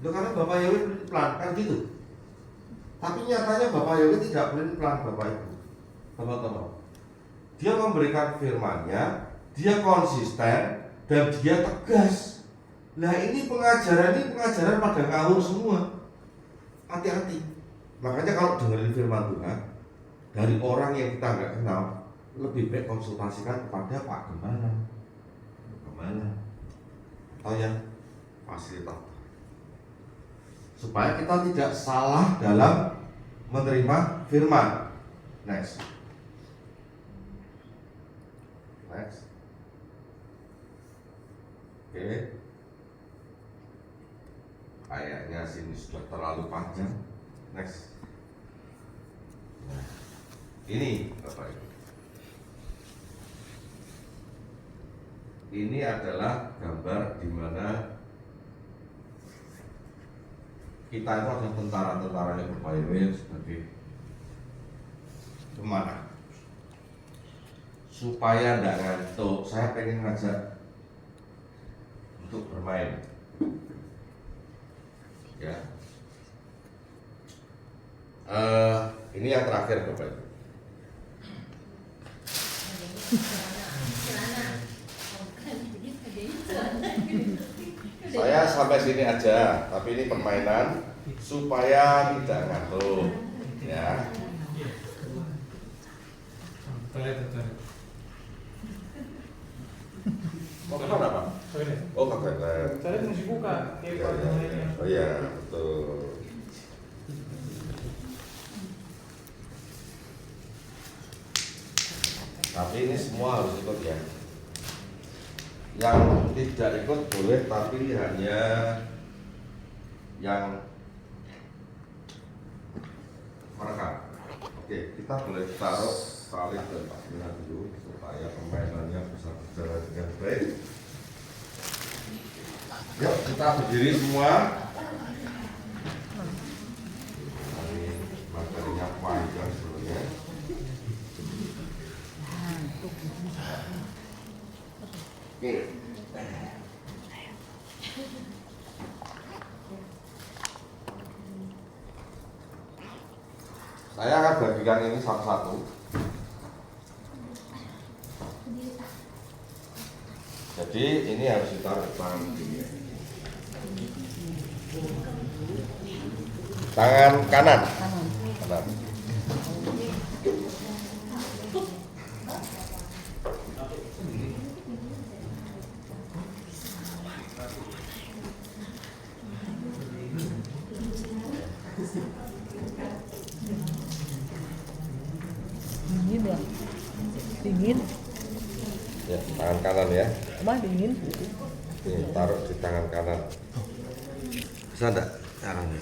[SPEAKER 1] Loh, karena Bapak Yowi beli plan, kan gitu. Tapi nyatanya Bapak Yowi tidak beli plan, Bapak Ibu, teman-teman. Dia memberikan firman-Nya, dia konsisten, dan dia tegas. Nah ini pengajaran pada ngawur semua. Hati-hati. Makanya kalau dengerin firman Tuhan dari orang yang kita nggak kenal, lebih baik konsultasikan kepada Pak Gembala atau yang fasilitator, supaya kita tidak salah dalam menerima firman. Next. Oke. Kayaknya sini sudah terlalu panjang. Next. Nah, ini Bapak Ibu. Ini adalah gambar di mana kita itu ada tentara-tentara yang berpayung sebagai pemanah. Supaya tidak ngantuk, saya pengen ngajak untuk bermain. Ya. Ini yang terakhir Bapak Ibu. Saya sampai sini aja, tapi ini permainan supaya tidak ngantuk. Ya. Mau ke mana Pak? Oh ke toilet.
[SPEAKER 5] Toilet masih buka.
[SPEAKER 1] Oh iya, betul. Tapi ini semua harus ikut ya. Yang tidak ikut boleh, tapi hanya yang merekam. Oke, kita boleh taruh tali dan pasirnya dulu supaya permainannya bisa berjalan dengan baik. Yuk kita berdiri semua. Ini materinya panjang sebelumnya. Oke. Saya akan bagikan ini satu-satu. Jadi ini harus ditaruh tangan kiri. Tangan kanan. Kanan.
[SPEAKER 7] Dingin ya? Dingin?
[SPEAKER 1] Ya, tangan kanan ya.
[SPEAKER 7] Mah dingin?
[SPEAKER 1] Ini taruh di tangan kanan. Bisa enggak? Tangannya.